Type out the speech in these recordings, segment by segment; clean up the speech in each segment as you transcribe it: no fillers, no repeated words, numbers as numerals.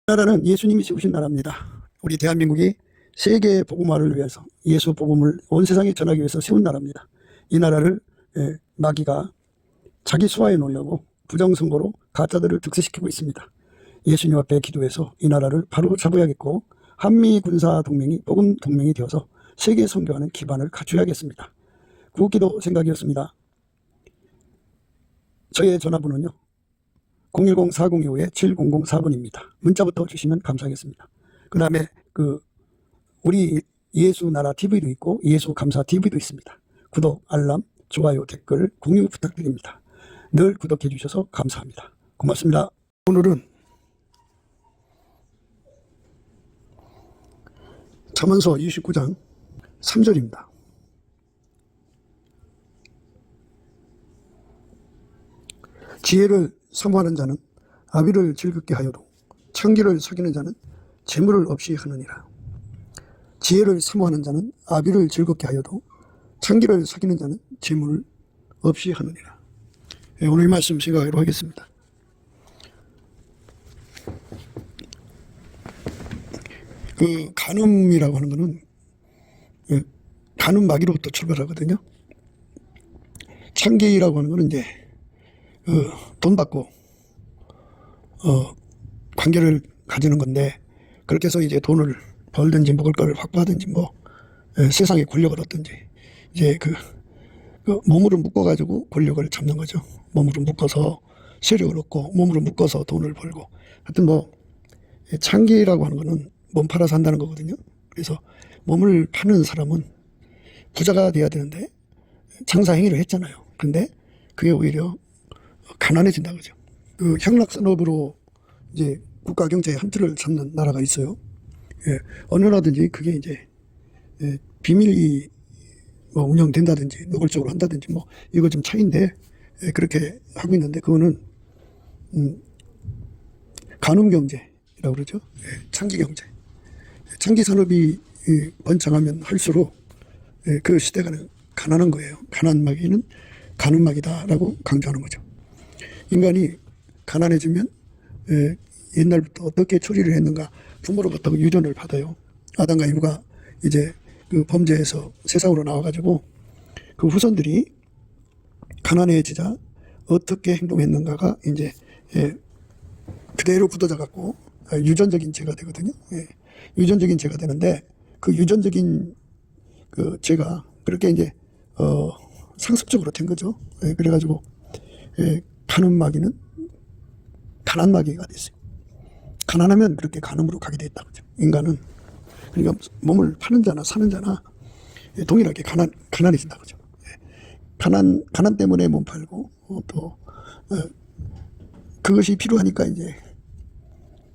나라는 예수님이 세우신 나라입니다. 우리 대한민국이 세계 복음화를 위해서 예수 복음을 온 세상에 전하기 위해서 세운 나라입니다. 이 나라를 마귀가 자기 수하에 놓으려고 부정선거로 가짜들을 득세시키고 있습니다. 예수님 앞에 기도해서 이 나라를 바로 잡아야겠고 한미 군사 동맹이 복음 동맹이 되어서 세계 선교하는 기반을 갖춰야겠습니다. 구기도 생각이었습니다. 저의 전화번호는요 010-4025-7004번입니다. 문자부터 주시면 감사하겠습니다. 그 다음에 우리 예수 나라 TV도 있고 예수 감사 TV도 있습니다. 구독, 알람, 좋아요, 댓글, 공유 부탁드립니다. 늘 구독해 주셔서 감사합니다. 고맙습니다. 오늘은 잠언서 29장 3절입니다. 지혜를 사모하는 자는 아비를 즐겁게 하여도 창기를 속이는 자는 재물을 없이 하느니라. 지혜를 사모하는 자는 아비를 즐겁게 하여도 창기를 속이는 자는 재물을 없이 하느니라. 오늘 말씀 생각하도록 하겠습니다. 간음이라고 하는 것은 간음 마귀로부터 출발하거든요. 창기라고 하는 것은 이제 돈 받고 관계를 가지는 건데, 그렇게 해서 이제 돈을 벌든지 먹을 걸 확보하든지 세상의 권력을 얻든지 이제 몸으로 묶어가지고 권력을 잡는 거죠. 몸으로 묶어서 세력을 얻고 몸으로 묶어서 돈을 벌고, 하여튼 창기라고 하는 거는 몸 팔아서 한다는 거거든요. 그래서 몸을 파는 사람은 부자가 돼야 되는데 장사 행위를 했잖아요. 근데 그게 오히려 가난해진다 그죠. 향락산업으로 이제 국가 경제의 한 틀을 잡는 나라가 있어요. 어느 나라든지 그게 이제 비밀이 운영된다든지 노골적으로 한다든지 이거 좀 차이인데 그렇게 하고 있는데, 그거는 간음 경제라고 그러죠. 창기 경제. 창기 산업이 번창하면 할수록 그 시대가 가난한 거예요. 가난 마귀는 간음 마귀다라고 강조하는 거죠. 인간이 가난해지면 옛날부터 어떻게 처리를 했는가, 부모로부터 유전을 받아요. 아담과 이브가 이제 범죄에서 세상으로 나와가지고 그 후손들이 가난해지자 어떻게 행동했는가가 이제 그대로 굳어져 갖고 유전적인 죄가 되거든요. 유전적인 죄가 되는데, 그 유전적인 죄가 그렇게 이제 상습적으로 된 거죠. 그래가지고 간음 마귀는 가난 마귀가 됐어요. 가난하면 그렇게 간음으로 가게 됐다 그죠. 인간은 그러니까 몸을 파는 자나 사는 자나 동일하게 가난해진다 그죠. 가난 때문에 몸 팔고 또 그것이 필요하니까 이제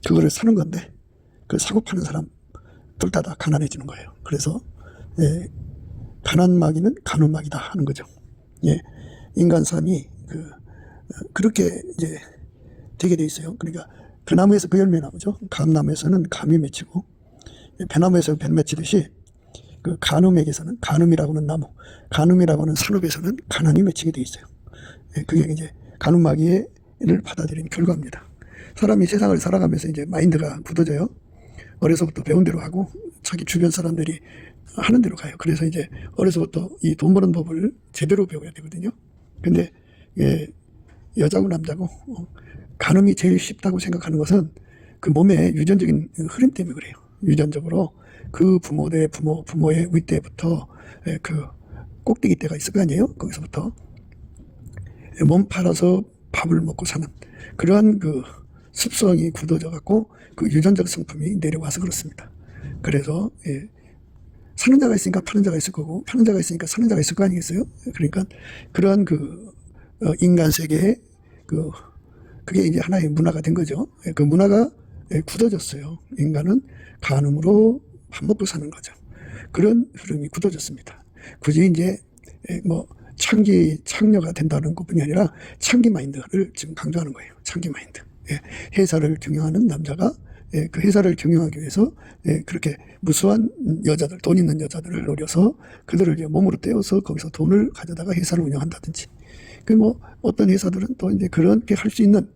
그거를 사는 건데, 그 사고 파는 사람 둘 다 가난해지는 거예요. 그래서 가난 마귀는 간음 마귀다 하는 거죠. 인간 삶이 그렇게 이제 되게 돼 있어요. 그러니까 그 나무에서 그 열매 나오죠. 감나무에서는 감이 맺히고 배나무에서 배 맺히듯이 그 간음에게서는, 간음이라고 하는 나무, 간음이라고 하는 산업에서는 가난이 맺히게 돼 있어요. 그게 이제 간음 마귀를 받아들인 결과입니다. 사람이 세상을 살아가면서 이제 마인드가 굳어져요. 어려서부터 배운 대로 하고 자기 주변 사람들이 하는 대로 가요. 그래서 이제 어려서부터 이 돈 버는 법을 제대로 배워야 되거든요. 근데 여자고 남자고 간음이 제일 쉽다고 생각하는 것은 그 몸의 유전적인 흐름 때문에 그래요. 유전적으로 그 부모의 윗대부터 그 꼭대기 때가 있을 거 아니에요. 거기서부터 몸 팔아서 밥을 먹고 사는 그러한 습성이 굳어져 갖고 그 유전적 성품이 내려와서 그렇습니다. 그래서 사는 자가 있으니까 파는 자가 있을 거고, 파는 자가 있으니까 사는 자가 있을 거 아니겠어요? 그러니까 그러한 인간 세계에 그게 이제 하나의 문화가 된 거죠. 그 문화가 굳어졌어요. 인간은 간음으로 밥 먹고 사는 거죠. 그런 흐름이 굳어졌습니다. 굳이 이제 창녀가 된다는 것뿐이 아니라 창기 마인드를 지금 강조하는 거예요. 창기 마인드. 회사를 경영하는 남자가 그 회사를 경영하기 위해서 그렇게 무수한 여자들, 돈 있는 여자들을 노려서 그들을 이제 몸으로 떼어서 거기서 돈을 가져다가 회사를 운영한다든지, 어떤 회사들은 또 이제 그렇게 할 수 있는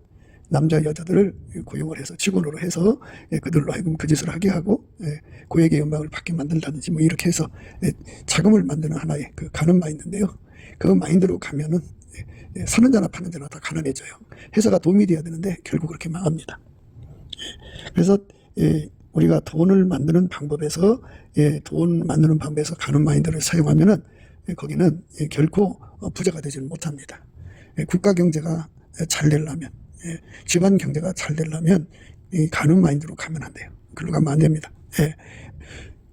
남자 여자들을 고용을 해서 직원으로 해서 그들로 하여금 그 짓을 하게 하고 고액의 연방을 받게 만든다든지 뭐 이렇게 해서 자금을 만드는 하나의 그 가는 마인드인데요. 그 마인드로 가면은 사는 자나 파는 자나 다 가난해져요. 회사가 도움이 돼야 되는데 결국 그렇게 망합니다. 그래서 우리가 돈을 만드는 방법에서 돈 만드는 방법에서 가는 마인드를 사용하면은 거기는 결코 부자가 되지는 못합니다. 국가 경제가 잘 되려면 집안 경제가 잘 되려면 가는 마인드로 가면 안 돼요. 그걸로 가면 안 됩니다.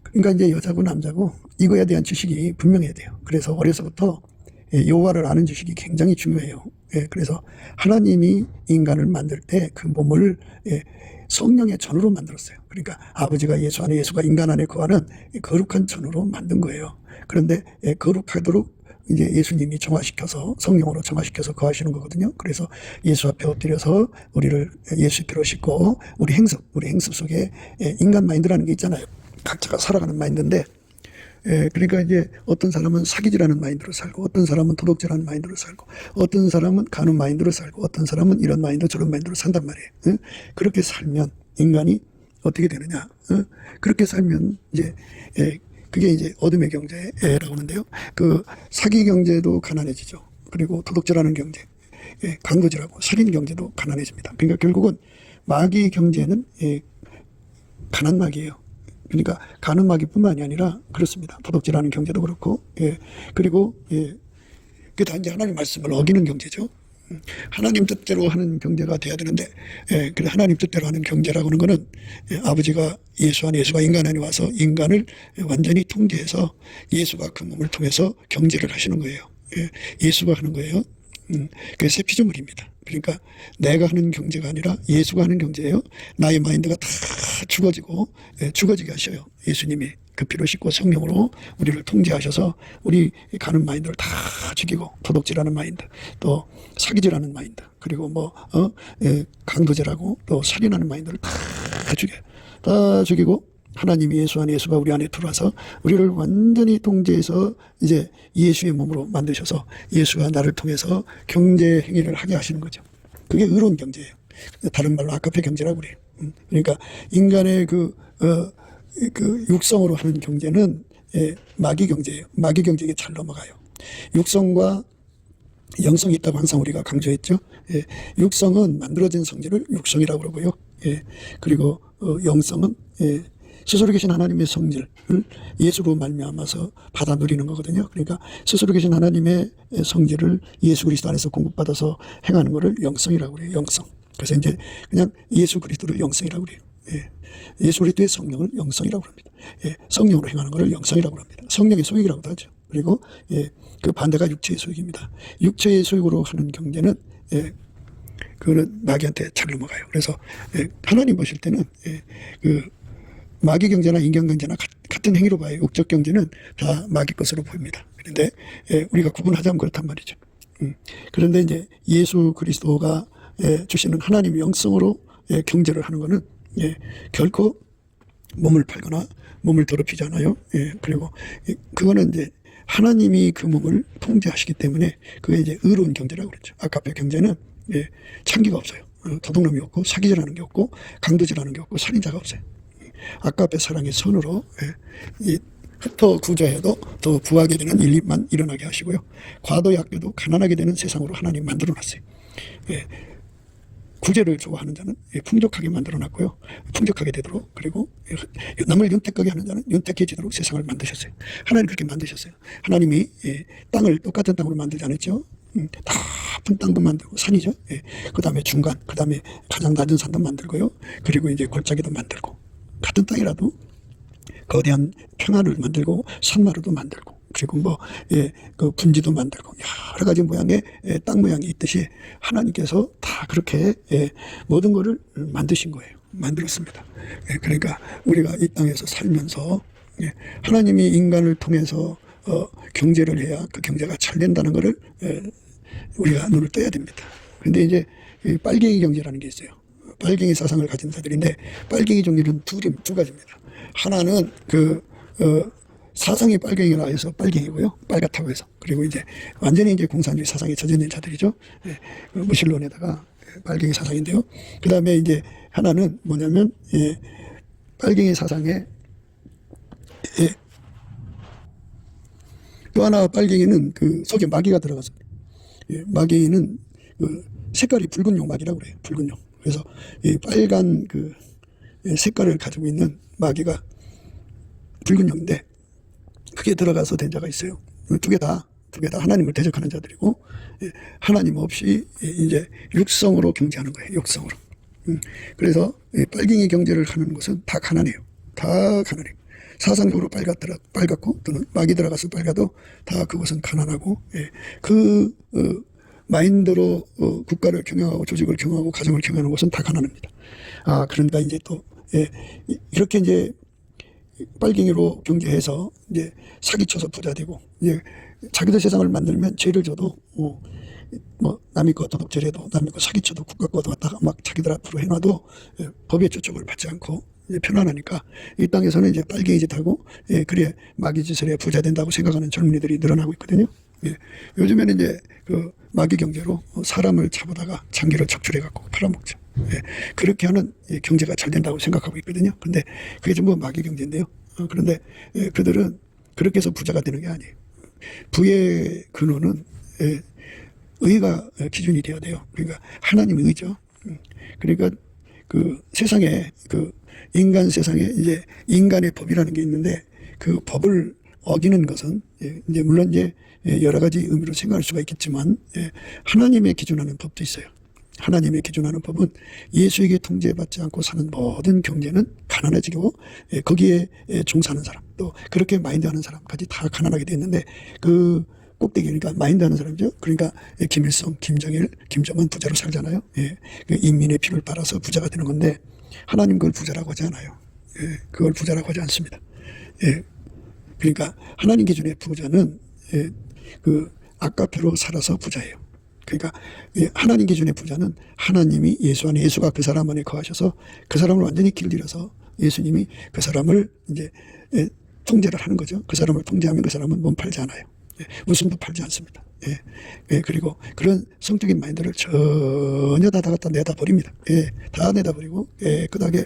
그러니까 이제 여자고 남자고 이거에 대한 지식이 분명해야 돼요. 그래서 어려서부터 여호와를 아는 지식이 굉장히 중요해요. 그래서 하나님이 인간을 만들 때 그 몸을 성령의 전으로 만들었어요. 그러니까 아버지가 예수 안에 예수가 인간 안에 거하는 거룩한 전으로 만든 거예요. 그런데 거룩하도록 이제 예수님이 정화시켜서 성령으로 정화시켜서 거하시는 거거든요. 그래서 예수 앞에 엎드려서 우리를 예수 피로 씻고 우리 행습 속에 인간 마인드라는 게 있잖아요. 각자가 살아가는 마인드인데 그러니까 이제 어떤 사람은 사기질하는 마인드로 살고 어떤 사람은 도덕질하는 마인드로 살고 어떤 사람은 가는 마인드로 살고 어떤 사람은 이런 마인드 저런 마인드로 산단 말이에요. 그렇게 살면 인간이 어떻게 되느냐? 그렇게 살면 이제 그게 이제 어둠의 경제라고 하는데요. 그 사기 경제도 가난해지죠. 그리고 도덕질하는 경제, 강도질하고 살인 경제도 가난해집니다. 그러니까 결국은 마귀 경제는 가난 마귀예요. 그러니까 가는 마귀뿐만이 아니라 그렇습니다. 도덕질하는 경제도 그렇고, 그리고 그게 다 이제 하나님 말씀을 어기는 경제죠. 하나님 뜻대로 하는 경제가 돼야 되는데, 그래 하나님 뜻대로 하는 경제라고 하는 거는 아버지가 예수 안에 예수가 인간 안에 와서 인간을 완전히 통제해서 예수가 그 몸을 통해서 경제를 하시는 거예요. 예수가 하는 거예요. 그게 새 피조물입니다. 그러니까 내가 하는 경제가 아니라 예수가 하는 경제예요. 나의 마인드가 다 죽어지게 하셔요. 예수님이 그 피로 씻고 성령으로 우리를 통제하셔서 우리 가는 마인드를 다 죽이고 도덕질하는 마인드, 또 사기질하는 마인드, 그리고 강도질하고 또 살인하는 마인드를 다 죽이고 하나님이 예수 안에 예수가 우리 안에 들어와서 우리를 완전히 통제해서 이제 예수의 몸으로 만드셔서 예수가 나를 통해서 경제 행위를 하게 하시는 거죠. 그게 의로운 경제예요. 다른 말로 아카페 경제라고 그래요. 그러니까 인간의 그 육성으로 하는 경제는 마귀 경제예요. 마귀 경제에 잘 넘어가요. 육성과 영성이 있다고 항상 우리가 강조했죠. 육성은 만들어진 성질을 육성이라고 그러고요. 그리고 영성은 스스로 계신 하나님의 성질을 예수로 말미암아서 받아 누리는 거거든요. 그러니까 스스로 계신 하나님의 성질을 예수 그리스도 안에서 공급받아서 행하는 것을 영성이라고 그래요. 영성. 그래서 이제 그냥 예수 그리스도를 영성이라고 그래요. 예수 그리스도의 성령을 영성이라고 합니다. 성령으로 행하는 것을 영성이라고 합니다. 성령의 소욕이라고도 하죠. 그리고 그 반대가 육체의 소욕입니다. 육체의 소욕으로 하는 경제는 그거는 마귀한테 잘 넘어가요. 그래서 하나님 보실 때는 그 마귀 경제나 인간 경제나 같은 행위로 봐요. 육적 경제는 다 마귀 것으로 보입니다. 그런데 우리가 구분하자면 그렇단 말이죠. 그런데 이제 예수 그리스도가 주시는 하나님의 영성으로 경제를 하는 것은 결코 몸을 팔거나 몸을 더럽히지 않아요. 그리고 그거는 이제 하나님이 그 몸을 통제하시기 때문에 그게 이제 의로운 경제라고 그랬죠. 아카페 경제는 창기가 없어요. 도둑놈이 없고 사기질하는 게 없고 강도질하는 게 없고 살인자가 없어요. 아까의 사랑의 선으로 흩어 구조해도 더 부하게 되는 일만 일어나게 하시고요. 과도 약해도 가난하게 되는 세상으로 하나님 만들어놨어요. 구제를 좋아하는 자는 풍족하게 만들어놨고요. 풍족하게 되도록, 그리고 남을 윤택하게 하는 자는 윤택해지도록 세상을 만드셨어요. 하나님 그렇게 만드셨어요. 하나님이 땅을 똑같은 땅으로 만들지 않았죠. 높은 땅도 만들고 산이죠. 그 다음에 중간, 그 다음에 가장 낮은 산도 만들고요. 그리고 이제 골짜기도 만들고, 같은 땅이라도 거대한 평화를 만들고 산마루도 만들고, 그리고 그 분지도 만들고 여러 가지 모양의 땅 모양이 있듯이 하나님께서 다 그렇게 모든 것을 만드신 거예요. 만들었습니다. 그러니까 우리가 이 땅에서 살면서 하나님이 인간을 통해서 경제를 해야 그 경제가 잘 된다는 것을 우리가 눈을 떠야 됩니다. 그런데 이제 빨갱이 경제라는 게 있어요. 빨갱이 사상을 가진 자들인데, 빨갱이 종류는 두 가지입니다. 하나는 사상이 빨갱이라 해서 빨갱이고요. 빨갛다고 해서. 그리고 이제 완전히 이제 공산주의 사상에 젖어 있는 자들이죠. 무신론에다가 빨갱이 사상인데요. 그 다음에 이제 하나는 뭐냐면, 빨갱이 사상에, 또 하나 빨갱이는 그 속에 마귀가 들어가서, 마귀는 그 색깔이 붉은 용마귀라고 그래요. 붉은 용. 그래서 이 빨간 그 색깔을 가지고 있는 마귀가 붉은 용인데, 그게 들어가서 된 자가 있어요. 두 개 다 하나님을 대적하는 자들이고, 하나님 없이 이제 육성으로 경제하는 거예요. 육성으로. 그래서 빨갱이 경제를 하는 것은 다 가난해요. 다 가난해요. 사상적으로 빨갛고 또는 마귀 들어가서 빨가도 다 그것은 가난하고, 그 마인드로 국가를 경영하고 조직을 경영하고 가정을 경영하는 것은 다 가난합니다. 그러니까 이제 또 이렇게 이제 빨갱이로 경제해서 이제 사기쳐서 부자되고, 이제 자기들 세상을 만들면 죄를 져도 뭐 남의 거 도둑질해도 남의 거 사기쳐도 국가 거도 갖다가 막 자기들 앞으로 해놔도 법의 조촉을 받지 않고 이제 편안하니까 이 땅에서는 이제 빨갱이 짓하고, 그래 마귀 짓을 해 부자 된다고 생각하는 젊은이들이 늘어나고 있거든요. 요즘에는 이제 그 마귀 경제로 사람을 잡아다가 장기를 척출해 갖고 팔아먹죠. 그렇게 하는 경제가 잘 된다고 생각하고 있거든요. 근데 그게 전부 마귀 경제인데요. 그런데 그들은 그렇게 해서 부자가 되는 게 아니에요. 부의 근원은 의가 기준이 되어야 돼요. 그러니까 하나님의 의죠. 그러니까 그 세상에 그 인간 세상에 이제 인간의 법이라는 게 있는데, 그 법을 어기는 것은 이제 물론 이제 여러 가지 의미로 생각할 수가 있겠지만, 하나님의 기준하는 법도 있어요. 하나님의 기준하는 법은 예수에게 통제받지 않고 사는 모든 경제는 가난해지고, 거기에 종사하는 사람, 또 그렇게 마인드하는 사람까지 다 가난하게 되어 있는데, 그 꼭대기, 그러니까 마인드하는 사람이죠. 그러니까 김일성, 김정일, 김정은 부자로 살잖아요. 그 인민의 피를 빨아서 부자가 되는 건데, 하나님 그걸 부자라고 하지 않아요. 그걸 부자라고 하지 않습니다. 그러니까 하나님 기준의 부자는 그 아까페로 살아서 부자예요. 그러니까 하나님 기준의 부자는 하나님이 예수 안에, 예수가 그 사람 안에 거하셔서 그 사람을 완전히 길들여서 예수님이 그 사람을 이제 통제를 하는 거죠. 그 사람을 통제하면 그 사람은 몸 팔지 않아요. 웃음도 팔지 않습니다. 그리고 그런 성적인 마인드를 전혀 다 갖다 내다 버립니다. 다 내다 버리고 깨끗하게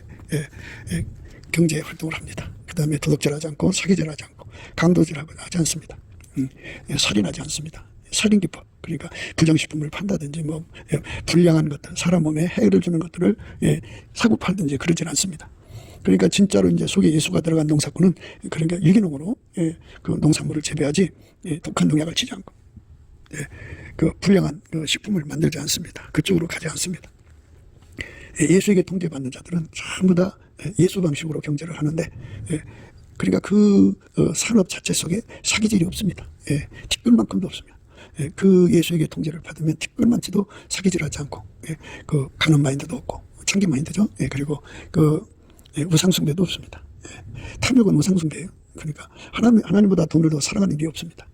경제 활동을 합니다. 그 다음에 도둑질하지 않고 사기질하지 않고 강도질하지 않습니다. 살인하지 않습니다. 살인기법, 그러니까 부정식품을 판다든지 뭐 불량한 것들, 사람 몸에 해를 주는 것들을 사고 팔든지 그러진 않습니다. 그러니까 진짜로 이제 속에 예수가 들어간 농사꾼은 그러니까 유기농으로 그 농산물을 재배하지 독한 농약을 치지 않고 그 불량한 그 식품을 만들지 않습니다. 그쪽으로 가지 않습니다. 예수에게 통제받는 자들은 전부 다 예수 방식으로 경제를 하는데, 그러니까 그 산업 자체 속에 사기질이 없습니다. 티끌만큼도 없습니다. 그 예수에게 통제를 받으면 티끌만치도 사기질하지 않고, 그 가는 마인드도 없고, 창기 마인드죠. 그리고 그 우상숭배도 없습니다. 탐욕은 우상숭배예요. 그러니까 하나님보다 돈을 더 사랑하는 일이 없습니다.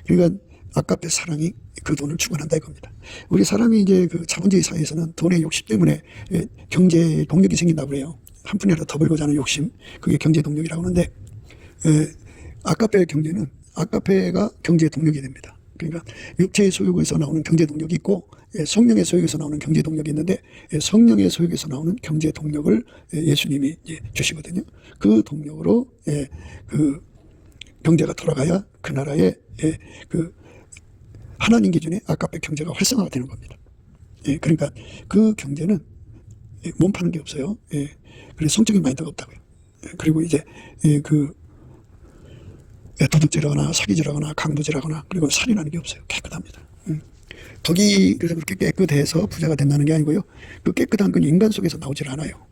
그러니까 아깝게 사랑이 그 돈을 주관한다 이겁니다. 우리 사람이 이제 그 자본주의 사회에서는 돈의 욕심 때문에 경제 동력이 생긴다고 그래요. 한 푼이라도 더 벌고자 하는 욕심, 그게 경제 동력이라고 하는데, 아까페의 경제는 아까페가 경제 동력이 됩니다. 그러니까 육체의 소욕에서 나오는 경제 동력이 있고, 성령의 소욕에서 나오는 경제 동력이 있는데, 성령의 소욕에서 나오는 경제 동력을 예수님이 이제 주시거든요. 그 동력으로 그 경제가 돌아가야 그 나라의 그 하나님 기준의 아까페 경제가 활성화가 되는 겁니다. 그러니까 그 경제는 몸 파는 게 없어요. 그래서 성적인 마인드가 없다고요. 그리고 이제 그 도둑질하거나 사기질하거나 강도질하거나 그리고 살인하는 게 없어요. 깨끗합니다. 덕이 그래서 그렇게 깨끗해서 부자가 된다는 게 아니고요. 그 깨끗한 건 인간 속에서 나오질 않아요.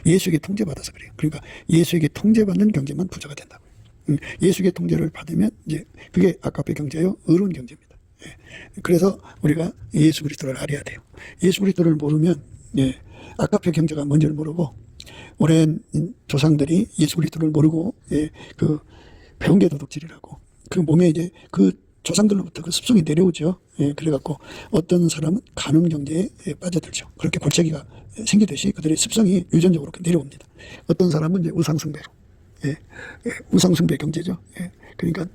예수에게 통제받아서 그래요. 그러니까 예수에게 통제받는 경제만 부자가 된다고요. 예수에게 통제를 받으면 이제 그게 아까페 경제요, 의로운 경제입니다. 그래서 우리가 예수 그리스도를 알아야 돼요. 예수 그리스도를 모르면 아까페 경제가 뭔지를 모르고, 오랜 조상들이 예수 그리스도를 모르고 그 배운 게 도둑질이라고, 그 몸에 이제 그 조상들로부터 그 습성이 내려오죠. 그래갖고 어떤 사람은 간음 경제에 빠져들죠. 그렇게 골짜기가 생기듯이 그들의 습성이 유전적으로 내려옵니다. 어떤 사람은 이제 우상숭배로, 우상숭배 경제죠. 그러니까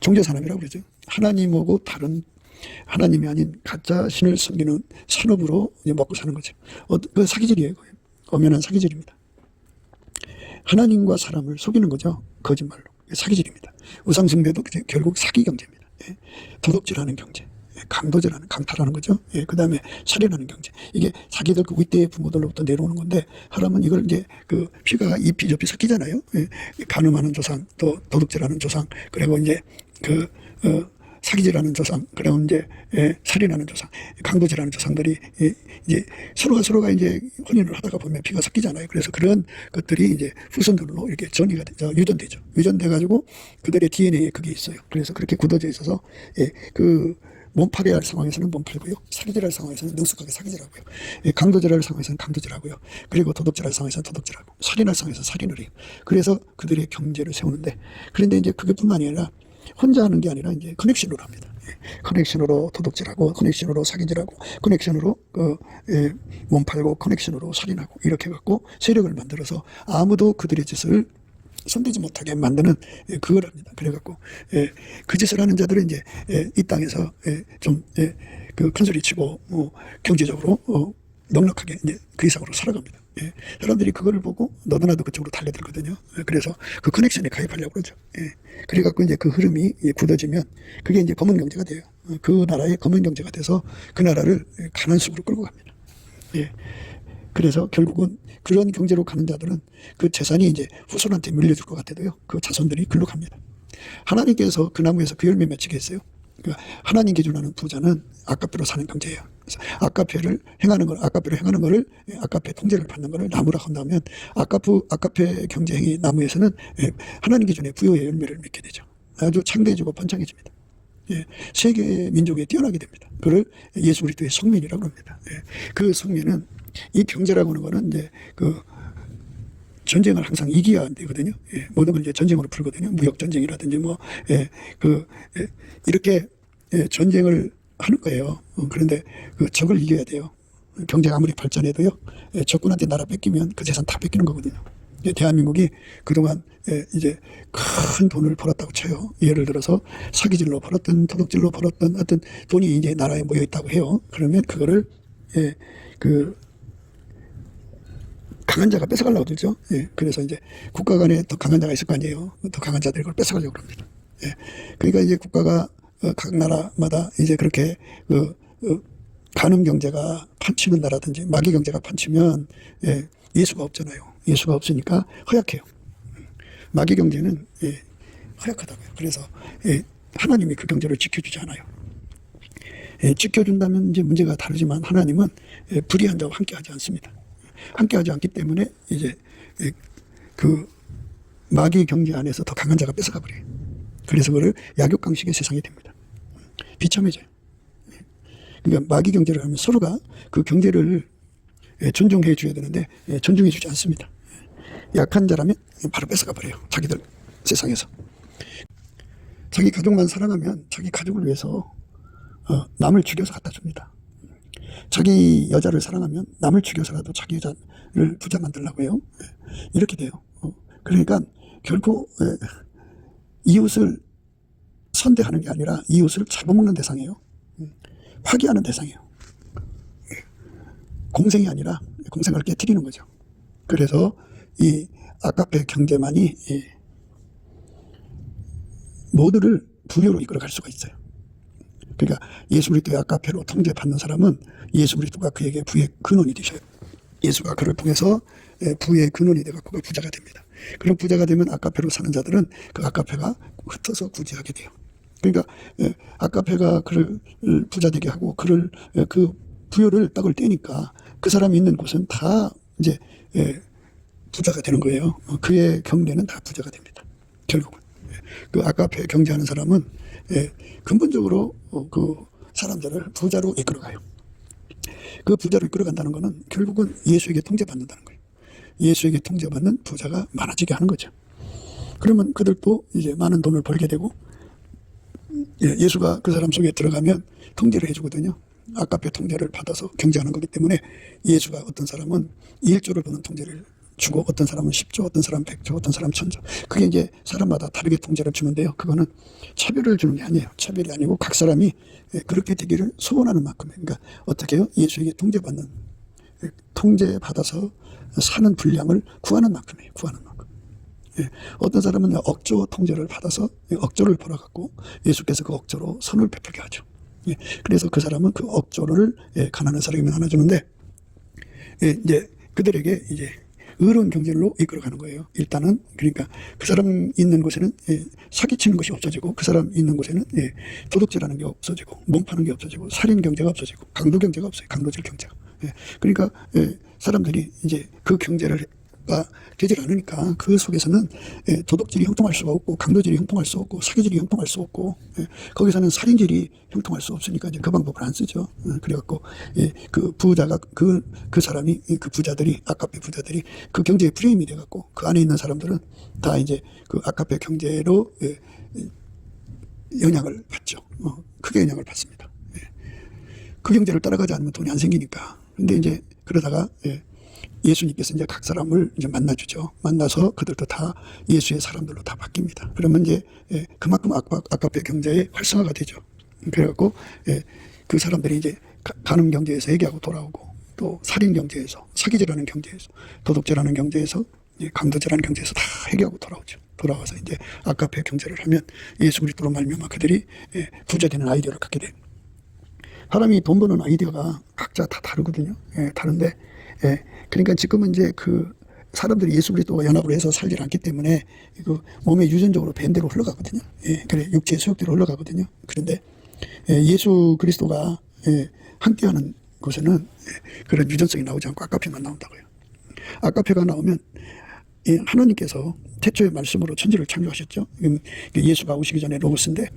종교산업이라고 그러죠. 하나님하고 다른 하나님이 아닌 가짜 신을 섬기는 산업으로 이제 먹고 사는 거죠. 그 사기질이에요. 엄연한 사기질입니다. 하나님과 사람을 속이는 거죠. 거짓말로. 사기질입니다. 우상숭배도 결국 사기 경제입니다. 예. 도둑질하는 경제, 강도질하는, 강탈하는 거죠. 예. 그 다음에 살인하는 경제. 이게 자기들 그 윗대의 부모들로부터 내려오는 건데, 하라면 이걸 이제 그 피가 이피 저피 섞이잖아요. 예. 가늠하는 조상, 또 도둑질하는 조상, 그리고 이제 사기질하는 조상, 그리고 이제 살인하는 조상, 강도질하는 조상들이 이제 서로가 이제 혼인을 하다가 보면 피가 섞이잖아요. 그래서 그런 것들이 이제 후손들로 이렇게 전이가 되죠. 유전되죠. 유전돼가지고 그들의 DNA에 그게 있어요. 그래서 그렇게 굳어져 있어서 그 몸팔이할 상황에서는 몸팔고요. 사기질할 상황에서는 능숙하게 사기질하고요. 강도질할 상황에서는 강도질하고요. 그리고 도둑질할 상황에서는 도둑질하고, 살인할 상황에서는 살인을 해요. 그래서 그들의 경제를 세우는데, 그런데 이제 그것뿐만이 아니라 혼자 하는 게 아니라 이제 커넥션으로 합니다. 커넥션으로 도둑질하고, 커넥션으로 사기질하고, 커넥션으로 몸 팔고, 커넥션으로 살인하고, 이렇게 해갖고 세력을 만들어서 아무도 그들의 짓을 손대지 못하게 만드는 그걸 합니다. 그래갖고 그 짓을 하는 자들은 이제 이 땅에서 좀 그 큰소리 치고 경제적으로 넉넉하게 이제 그 이상으로 살아갑니다. 사람들이 그거를 보고 너도 나도 그쪽으로 달려들거든요. 그래서 그 커넥션에 가입하려고 그러죠. 그래갖고 이제 그 흐름이 굳어지면 그게 이제 검은 경제가 돼요. 그 나라의 검은 경제가 돼서 그 나라를 가난 숲으로 끌고 갑니다. 그래서 결국은 그런 경제로 가는 자들은 그 재산이 이제 후손한테 물려줄 것 같아도요, 그 자손들이 글로 갑니다. 하나님께서 그 나무에서 그 열매 맺히게 했어요. 그러니까 하나님 기준하는 부자는 아까페로 사는 경제예요. 그래서 아까페를 행하는 걸, 아까페로 행하는 거를, 아까페 통제를 받는 거를 나무라 한다면, 아까페 경제행위 나무에서는 하나님 기준의 부여의 열매를 맺게 되죠. 아주 창대해지고 번창해집니다. 세계 민족에 뛰어나게 됩니다. 그걸 예수 그리스도의 성민이라고 합니다. 그 성민은 이 경제라고 하는 거는 이제 그 전쟁을 항상 이겨야 되거든요. 모든 걸 이제 전쟁으로 풀거든요. 무역 전쟁이라든지 이렇게 전쟁을 하는 거예요. 그런데 그 적을 이겨야 돼요. 경제가 아무리 발전해도요, 적군한테 나라 뺏기면 그 재산 다 뺏기는 거거든요. 대한민국이 그동안 이제 큰 돈을 벌었다고 쳐요. 예를 들어서 사기질로 벌었든 도둑질로 벌었든 어떤 돈이 이제 나라에 모여 있다고 해요. 그러면 그거를 그 강한 자가 뺏어가려고 들죠. 그래서 이제 국가 간에 더 강한 자가 있을 거 아니에요. 더 강한 자들이 그걸 뺏어가려고 합니다. 그러니까 이제 국가가 각 나라마다 이제 그렇게 간음 경제가 판치는 나라든지 마귀 경제가 판치면 예수가 없잖아요. 예수가 없으니까 허약해요. 마귀 경제는 허약하다고요. 그래서 하나님이 그 경제를 지켜주지 않아요. 지켜준다면 이제 문제가 다르지만 하나님은 불의한 자와 함께하지 않습니다. 함께하지 않기 때문에 이제 그 마귀 경제 안에서 더 강한 자가 뺏어가 버려요. 그래서 그걸 약육강식의 세상이 됩니다. 비참해져요. 그러니까 마귀 경제를 하면 서로가 그 경제를 존중해 줘야 되는데 존중해 주지 않습니다. 약한 자라면 바로 뺏어가 버려요. 자기들 세상에서. 자기 가족만 사랑하면 자기 가족을 위해서 남을 죽여서 갖다 줍니다. 자기 여자를 사랑하면 남을 죽여서라도 자기 여자를 부자 만들려고 해요. 이렇게 돼요. 그러니까 결코 이웃을 선대하는 게 아니라 이웃을 잡아먹는 대상이에요. 파괴하는 대상이에요. 공생이 아니라 공생을 깨트리는 거죠. 그래서 이 아까페 경제만이 모두를 부여로 이끌어갈 수가 있어요. 그러니까 예수 그리스도의 아까페로 통제받는 사람은 예수 그리스도가 그에게 부의 근원이 되셔요. 예수가 그를 통해서 부의 근원이 되고 부자가 됩니다. 그런 부자가 되면 아까페로 사는 자들은 그 아까페가 흩어서 구제하게 돼요. 그러니까 아까페가 그를 부자 되게 하고 그를 그 부여를 떡을 떼니까 그 사람이 있는 곳은 다 이제 부자가 되는 거예요. 그의 경제는 다 부자가 됩니다. 결국은 그 아까페 경제하는 사람은 근본적으로 그 사람들을 부자로 이끌어가요. 그 부자로 이끌어간다는 것은 결국은 예수에게 통제받는다는 거예요. 예수에게 통제받는 부자가 많아지게 하는 거죠. 그러면 그들도 이제 많은 돈을 벌게 되고 예수가 그 사람 속에 들어가면 통제를 해주거든요. 아까페 통제를 받아서 경제하는 거기 때문에 예수가 어떤 사람은 1조를 버는 통제를 주고 어떤 사람은 10조, 어떤 사람은 100조, 어떤 사람은 1000조. 그게 이제 사람마다 다르게 통제를 주는데요. 그거는 차별을 주는 게 아니에요. 차별이 아니고 각 사람이 그렇게 되기를 소원하는 만큼에, 그러니까 어떻게 해요? 예수에게 통제받아서 사는 분량을 구하는 만큼이에요. 구하는 만큼. 어떤 사람은 억조 통제를 받아서 억조를 벌어갖고 예수께서 그 억조로 선을 베풀게 하죠. 그래서 그 사람은 그 억조를 가난한 사람에게 나눠주는데, 이제 그들에게 이제 의로운 경제로 이끌어가는 거예요. 일단은 그러니까 그 사람 있는 곳에는 사기치는 것이 없어지고, 그 사람 있는 곳에는 도둑질하는 게 없어지고, 몸 파는 게 없어지고, 살인 경제가 없어지고, 강도 경제가 없어요. 강도질 경제가. 그러니까 사람들이 이제 그 경제를 되질 않으니까 그 속에서는 도덕질이 형통할 수가 없고, 강도질이 형통할 수 없고, 사기질이 형통할 수 없고, 거기서는 살인질이 형통할 수 없으니까 이제 그 방법을 안 쓰죠. 그래갖고 그 부자가 그 사람이, 그 부자들이, 아카페 부자들이 그 경제의 프레임이 돼갖고 그 안에 있는 사람들은 다 이제 그 아카페 경제로 영향을 받죠. 크게 영향을 받습니다. 그 경제를 따라가지 않으면 돈이 안 생기니까. 근데 이제 그러다가 예수님께서 이제 각 사람을 이제 만나주죠. 만나서 그들도 다 예수의 사람들로 다 바뀝니다. 그러면 이제 그만큼 아카페 경제의 활성화가 되죠. 그래갖고 그 사람들이 이제 간음 경제에서 회개하고 돌아오고, 또 살인 경제에서, 사기질하는 경제에서, 도둑질하는 경제에서, 강도질하는 경제에서 다 회개하고 돌아오죠. 돌아와서 이제 아카페 경제를 하면 예수 그리스도로 말미암아 그들이 부자 되는 아이디어를 갖게 돼요. 사람이 돈 버는 아이디어가 각자 다 다르거든요. 다른데, 그러니까 지금은 이제 그 사람들이 예수 그리스도와 연합을 해서 살지 않기 때문에 그 몸의 유전적으로 밴대로 흘러가거든요. 그래, 육체의 소욕대로 흘러가거든요. 그런데 예수 그리스도가 함께하는 곳에는 그런 유전성이 나오지 않고 아카페만 나온다고요. 아카페가 나오면 하나님께서 태초의 말씀으로 천지를 창조하셨죠. 예수가 오시기 전에 로고스인데,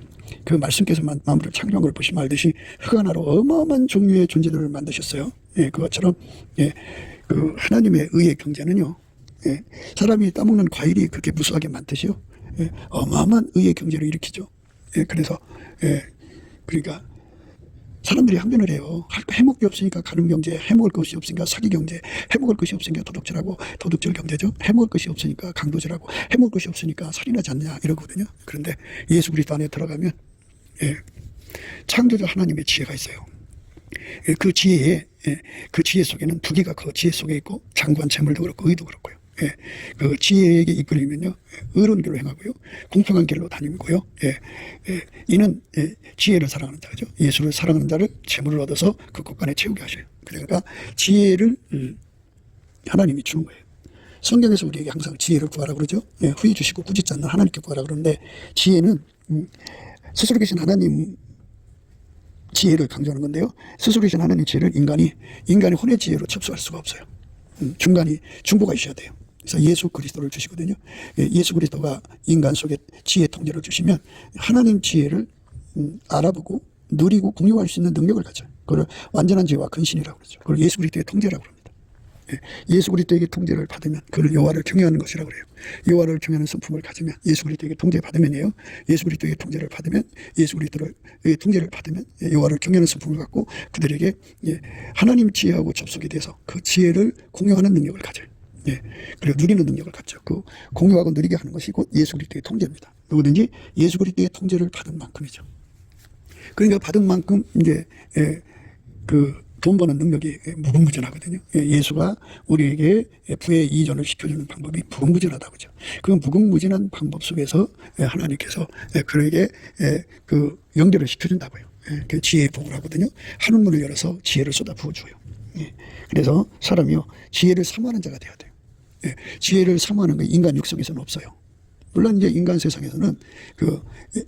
그 말씀께서 만물을 창조한 걸 보시면 알듯이 흙 하나로 어마어마한 종류의 존재들을 만드셨어요. 그것처럼 그 하나님의 의의 경제는요, 사람이 따먹는 과일이 그렇게 무수하게 많듯이요, 어마어마한 의의 경제를 일으키죠. 그래서 그러니까 사람들이 항변을 해요. 해먹을 게 없으니까 간음 경제, 해먹을 것이 없으니까 사기 경제, 해먹을 것이 없으니까 도둑질하고, 도둑질 경제죠. 해먹을 것이 없으니까 강도질하고, 해먹을 것이 없으니까 살인하지 않냐 이러거든요. 그런데 예수 그리스도 안에 들어가면 창조자 하나님의 지혜가 있어요. 그 지혜 속에는 두 개가 그 지혜 속에 있고, 장구한 재물도 그렇고 의도 그렇고요. 그 지혜에게 이끌리면요, 의로운 길로 행하고요, 공평한 길로 다니고요. 이는 지혜를 사랑하는 자죠. 예수를 사랑하는 자를 재물을 얻어서 그 곳간에 채우게 하셔요. 그러니까 지혜를 하나님이 주는 거예요. 성경에서 우리에게 항상 지혜를 구하라 그러죠. 후히 주시고 꾸짖지 않는 하나님께 구하라 그러는데, 지혜는 스스로 계신 하나님 지혜를 강조하는 건데요, 스스로 계신 하나님 지혜를 인간이 혼의 지혜로 접수할 수가 없어요. 중보가 있어야 돼요. 그래서 예수 그리스도를 주시거든요. 예수 그리스도가 인간 속에 지혜 통제를 주시면 하나님 지혜를 알아보고 누리고 공유할 수 있는 능력을 가져요. 그걸 완전한 지혜와 근신이라고 그러죠. 그걸 예수 그리스도의 통제라고 합니다. 예수 그리스도에게 통제를 받으면 그를 여호와를 경외하는 것이라고 그래요. 여호와를 경외하는 성품을 가지면, 예수 그리스도에게 통제받으면요, 예수 그리스도에게 통제를 받으면, 예수 그리스도의 통제를 받으면 여호와를 경외하는 성품을 갖고 그들에게 하나님 지혜하고 접속이 돼서 그 지혜를 공유하는 능력을 가져요. 그리고 누리는 능력을 갖죠. 그 공유하고 누리게 하는 것이 곧 예수 그리스도의 통제입니다. 누구든지 예수 그리스도의 통제를 받은 만큼이죠. 그러니까 받은 만큼 이제 그 돈 버는 능력이 무궁무진하거든요. 예수가 우리에게 부의 이전을 시켜주는 방법이 무궁무진하다 그죠. 그 무궁무진한 방법 속에서 하나님께서 그에게 그 연결을 시켜준다고요. 그 지혜의 복을 하거든요. 하늘문을 열어서 지혜를 쏟아 부어줘요. 그래서 사람이요, 지혜를 사모하는 자가 돼야 돼요. 지혜를 사모하는 게 인간 육성에서는 없어요. 물론 이제 인간 세상에서는 그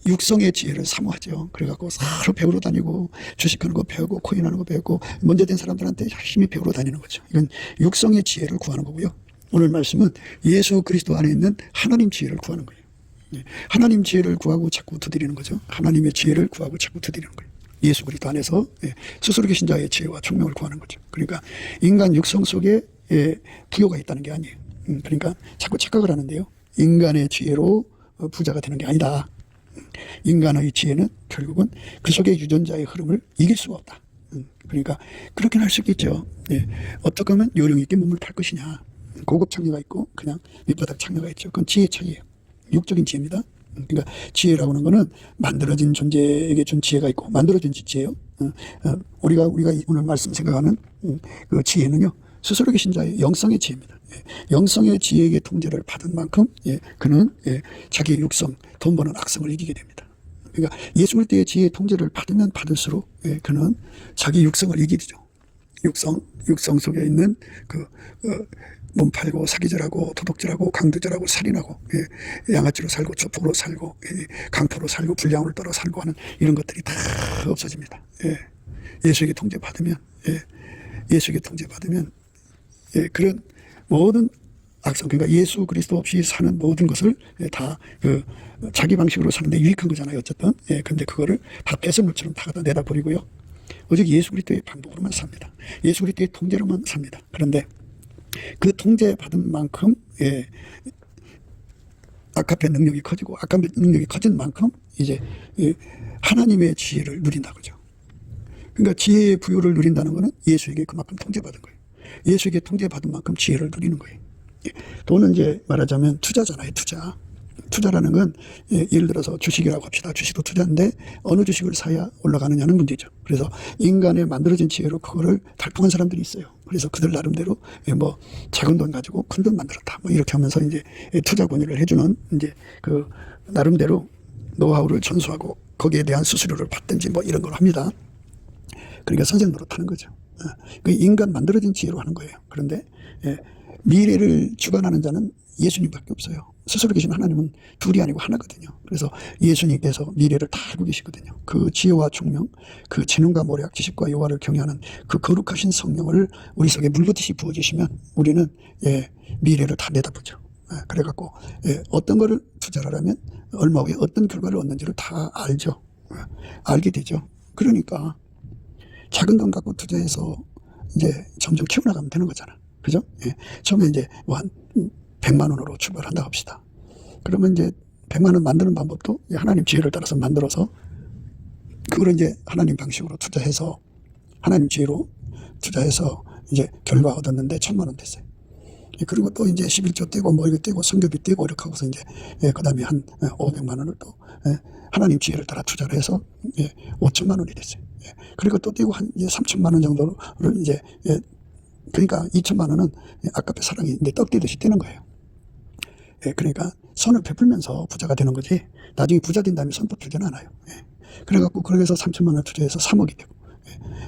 육성의 지혜를 사모하죠. 그래갖고 서로 배우러 다니고, 주식하는 거 배우고, 코인하는 거 배우고, 먼저 된 사람들한테 열심히 배우러 다니는 거죠. 이건 육성의 지혜를 구하는 거고요. 오늘 말씀은 예수 그리스도 안에 있는 하나님 지혜를 구하는 거예요. 하나님 지혜를 구하고 자꾸 두드리는 거죠. 하나님의 지혜를 구하고 자꾸 두드리는 거예요. 예수 그리스도 안에서 스스로 계신 자의 지혜와 총명을 구하는 거죠. 그러니까 인간 육성 속에 부여가 있다는 게 아니에요. 그러니까 자꾸 착각을 하는데요, 인간의 지혜로 부자가 되는 게 아니다. 인간의 지혜는 결국은 그 속의 유전자의 흐름을 이길 수가 없다. 그러니까 그렇게는 할 수 있겠죠. 어떻게 하면 요령 있게 몸을 팔 것이냐. 고급 창녀가 있고 그냥 밑바닥 창녀가 있죠. 그건 지혜 차이예요. 육적인 지혜입니다. 그러니까 지혜라고 하는 거는 만들어진 존재에게 준 지혜가 있고 만들어진 지혜예요. 우리가 오늘 말씀 생각하는 그 지혜는요, 스스로 계신 자의 영성의 지혜입니다. 영성의 지혜에게 통제를 받은 만큼 그는 자기의 육성, 돈 버는 악성을 이기게 됩니다. 그러니까 예수 그리스도의 지혜의 통제를 받으면 받을수록 그는 자기 육성을 이기죠. 육성 속에 있는 몸 팔고 사기질하고 도둑질하고 강도질하고 살인하고 양아치로 살고 조폭으로 살고 강포로 살고 불량으로 떨어 살고 하는 이런 것들이 다 없어집니다. 예수에게 통제받으면 그런 모든 악성, 그러니까 예수 그리스도 없이 사는 모든 것을 다 자기 방식으로 사는데 유익한 거잖아요. 어쨌든. 근데 그거를 다 뺏어물처럼 다 갖다 내다 버리고요. 오직 예수 그리스도의 방법으로만 삽니다. 예수 그리스도의 통제로만 삽니다. 그런데 그 통제받은 만큼 아카페 능력이 커지고 아카페 능력이 커진 만큼 이제 하나님의 지혜를 누린다고죠. 그러니까 지혜의 부여를 누린다는 것은 예수에게 그만큼 통제받은 거예요. 예수에게 통제받은 만큼 지혜를 누리는 거예요. 돈은 이제 말하자면 투자잖아요. 투자라는 건 예를 들어서 주식이라고 합시다. 주식도 투자인데 어느 주식을 사야 올라가느냐는 문제죠. 그래서 인간의 만들어진 지혜로 그거를 달성한 사람들이 있어요. 그래서 그들 나름대로 뭐 작은 돈 가지고 큰 돈 만들었다. 뭐 이렇게 하면서 이제 투자 권유를 해주는 이제 그 나름대로 노하우를 전수하고 거기에 대한 수수료를 받든지 뭐 이런 걸 합니다. 그러니까 선생 노릇하는 거죠. 그 인간 만들어진 지혜로 하는 거예요. 그런데 미래를 주관하는 자는 예수님밖에 없어요. 스스로 계신 하나님은 둘이 아니고 하나거든요. 그래서 예수님께서 미래를 다 알고 계시거든요. 그 지혜와 총명, 그 지능과 모략, 지식과 여호와를 경외하는 그 거룩하신 성령을 우리 속에 물붓듯이 부어주시면 우리는 미래를 다 내다보죠. 그래갖고 어떤 거를 투자를 하면 얼마 후에 어떤 결과를 얻는지를 다 알죠. 알게 되죠. 그러니까 작은 돈 갖고 투자해서 이제 점점 키워나가면 되는 거잖아. 그죠? 처음에 이제 뭐 한 100만 원으로 출발한다 합시다. 그러면 이제 100만 원 만드는 방법도 하나님 지혜를 따라서 만들어서 그걸 이제 하나님 방식으로 투자해서 하나님 지혜로 투자해서 이제 결과 얻었는데 1000만 원 됐어요. 그리고 또 이제 11조 떼고 뭐 이거 떼고 성교비 떼고 이렇게 하고서 이제 그 다음에 한 500만 원을 또 하나님 지혜를 따라 투자를 해서 5천만 원이 됐어요. 그리고 또 떼고 한 이제 3천만 원 정도를 이제 그러니까 2천만 원은 아까의 사랑이 이제 떡 떼듯이 떼는 거예요. 그러니까 선을 베풀면서 부자가 되는 거지 나중에 부자 된 다음에 선 베풀지는 않아요. 그래갖고 그래서 3천만 원 투자해서 3억이 되고